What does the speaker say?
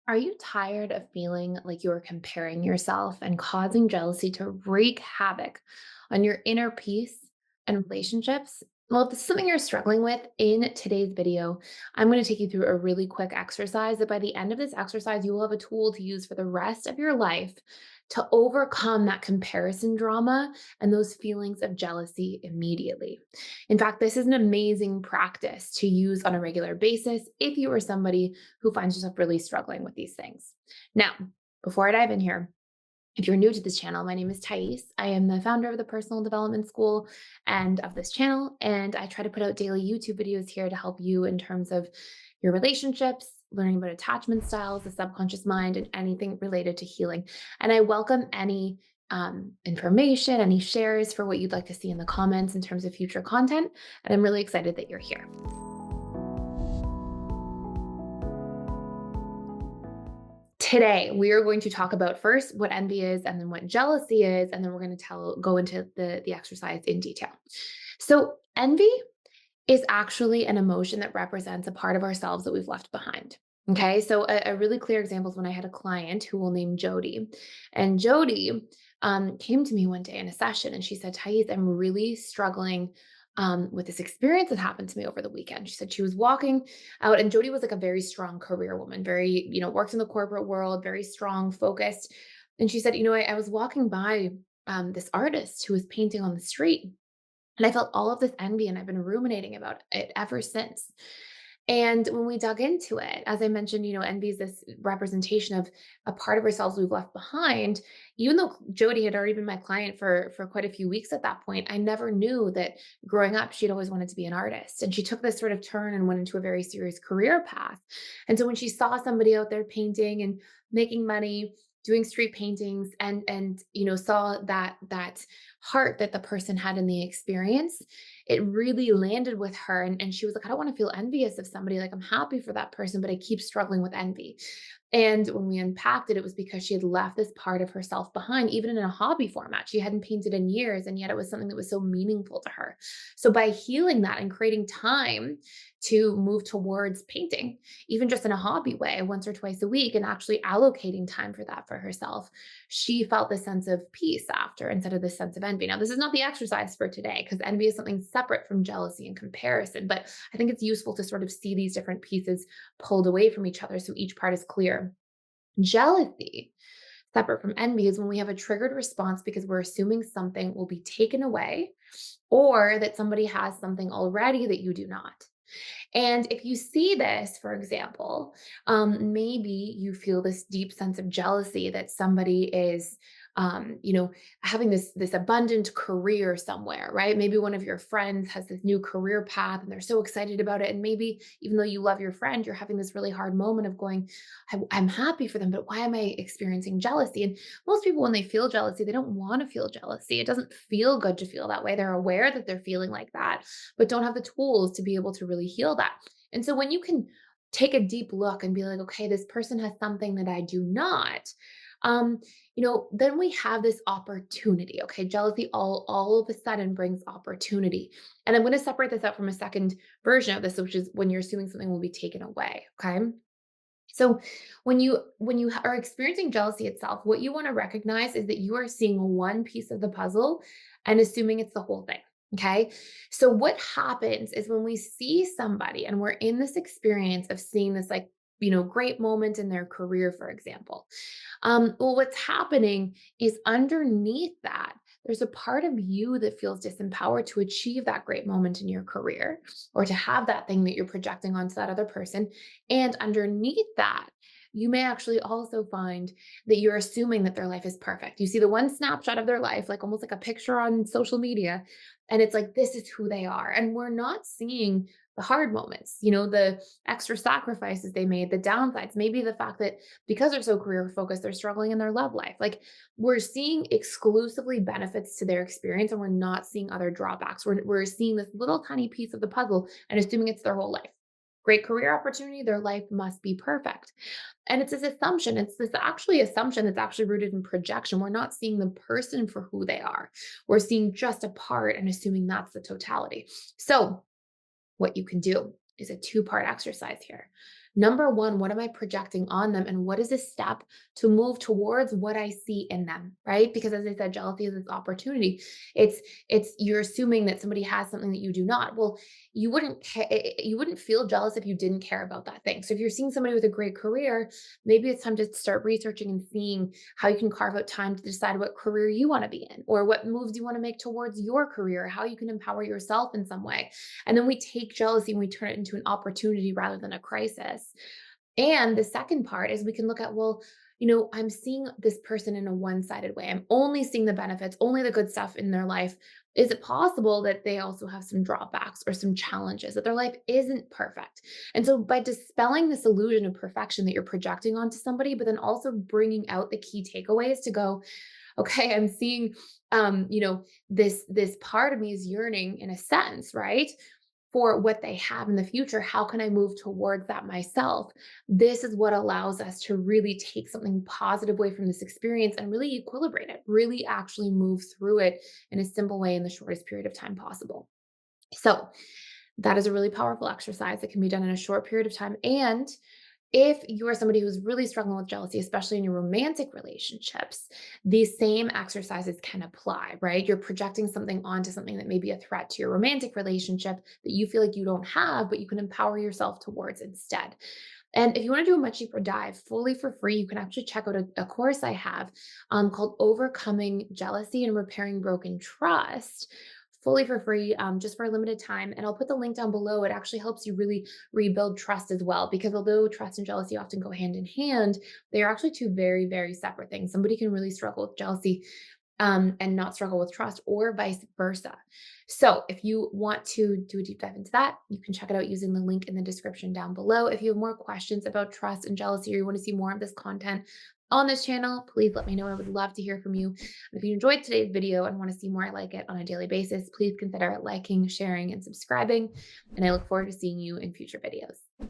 Are you tired of feeling like you're comparing yourself and causing jealousy to wreak havoc on your inner peace and relationships? Well, if this is something you're struggling with in today's video, I'm going to take you through a really quick exercise that by the end of this exercise, you will have a tool to use for the rest of your life to overcome that comparison drama and those feelings of jealousy immediately. In fact, this is an amazing practice to use on a regular basis if you are somebody who finds yourself really struggling with these things. Now, before I dive in here, if you're new to this channel, my name is Thais. I am the founder of the Personal Development School and of this channel, and I try to put out daily YouTube videos here to help you in terms of your relationships, learning about attachment styles, the subconscious mind, and anything related to healing. And I welcome any information, any shares for what you'd like to see in the comments in terms of future content. And I'm really excited that you're here. Today, we are going to talk about first what envy is and then what jealousy is, and then we're going to go into the exercise in detail. So, envy is actually an emotion that represents a part of ourselves that we've left behind. Okay, so a really clear example is when I had a client who we'll name Jody. And Jody came to me one day in a session and she said, Thais, I'm really struggling with this experience that happened to me over the weekend. She said she was walking out, and Jody was like a very strong career woman, very, worked in the corporate world, very strong, focused. And she said, I was walking by this artist who was painting on the street and I felt all of this envy, and I've been ruminating about it ever since. And when we dug into it, as I mentioned, envy is this representation of a part of ourselves we've left behind. Even though Jody had already been my client for quite a few weeks at that point, I never knew that growing up she'd always wanted to be an artist. And she took this sort of turn and went into a very serious career path. And so when she saw somebody out there painting and making money, doing street paintings, and saw that heart that the person had in the experience, it really landed with her. And she was like, I don't want to feel envious of somebody. Like, I'm happy for that person, but I keep struggling with envy. And when we unpacked it, it was because she had left this part of herself behind, even in a hobby format. She hadn't painted in years, and yet it was something that was so meaningful to her. So, by healing that and creating time to move towards painting, even just in a hobby way, once or twice a week, and actually allocating time for that for herself, she felt this sense of peace after instead of this sense of envy. Now, this is not the exercise for today because envy is something separate from jealousy and comparison, but I think it's useful to sort of see these different pieces pulled away from each other so each part is clear. Jealousy, separate from envy, is when we have a triggered response because we're assuming something will be taken away or that somebody has something already that you do not. And if you see this, for example, maybe you feel this deep sense of jealousy that somebody is, having this abundant career somewhere, right? Maybe one of your friends has this new career path and they're so excited about it. And maybe even though you love your friend, you're having this really hard moment of going, I'm happy for them, but why am I experiencing jealousy? And most people, when they feel jealousy, they don't want to feel jealousy. It doesn't feel good to feel that way. They're aware that they're feeling like that, but don't have the tools to be able to really heal that. And so when you can take a deep look and be like, okay, this person has something that I do not, um, then we have this opportunity. Okay, jealousy all of a sudden brings opportunity. And I'm going to separate this out from a second version of this, which is when you're assuming something will be taken away. Okay. So when you are experiencing jealousy itself, what you want to recognize is that you are seeing one piece of the puzzle and assuming it's the whole thing. Okay. So what happens is when we see somebody and we're in this experience of seeing this like, great moment in their career, for example. Well, what's happening is underneath that, there's a part of you that feels disempowered to achieve that great moment in your career or to have that thing that you're projecting onto that other person. And underneath that, you may actually also find that you're assuming that their life is perfect. You see the one snapshot of their life, like almost like a picture on social media, and it's like, this is who they are. And we're not seeing the hard moments, the extra sacrifices they made, the downsides, maybe the fact that because they're so career focused, they're struggling in their love life. Like we're seeing exclusively benefits to their experience and we're not seeing other drawbacks. We're seeing this little tiny piece of the puzzle and assuming it's their whole life. Great career opportunity, their life must be perfect. And it's this assumption, it's this actually assumption that's actually rooted in projection. We're not seeing the person for who they are. We're seeing just a part and assuming that's the totality. So, what you can do is a two-part exercise here. Number one, what am I projecting on them? And what is a step to move towards what I see in them, right? Because as I said, jealousy is this opportunity. It's you're assuming that somebody has something that you do not. Well, you wouldn't feel jealous if you didn't care about that thing. So if you're seeing somebody with a great career, maybe it's time to start researching and seeing how you can carve out time to decide what career you want to be in or what moves you want to make towards your career, how you can empower yourself in some way. And then we take jealousy and we turn it into an opportunity rather than a crisis. And the second part is we can look at, well, I'm seeing this person in a one sided way. I'm only seeing the benefits, only the good stuff in their life. Is it possible that they also have some drawbacks or some challenges, that their life isn't perfect? And so by dispelling this illusion of perfection that you're projecting onto somebody, but then also bringing out the key takeaways to go, okay, I'm seeing, this part of me is yearning in a sense, right? For what they have in the future. How can I move towards that myself? This is what allows us to really take something positive away from this experience and really equilibrate it, really actually move through it in a simple way in the shortest period of time possible. So, that is a really powerful exercise that can be done in a short period of time. And if you are somebody who's really struggling with jealousy, especially in your romantic relationships, these same exercises can apply, right? You're projecting something onto something that may be a threat to your romantic relationship that you feel like you don't have, but you can empower yourself towards instead. And if you want to do a much deeper dive fully for free, you can actually check out a course I have called Overcoming Jealousy and Repairing Broken Trust, fully for free, just for a limited time. And I'll put the link down below. It actually helps you really rebuild trust as well, because although trust and jealousy often go hand in hand, they are actually two very, very separate things. Somebody can really struggle with jealousy and not struggle with trust, or vice versa. So, if you want to do a deep dive into that, you can check it out using the link in the description down below. If you have more questions about trust and jealousy, or you want to see more of this content on this channel, please let me know. I would love to hear from you. And if you enjoyed today's video and want to see more like it on a daily basis, please consider liking, sharing, and subscribing. And I look forward to seeing you in future videos.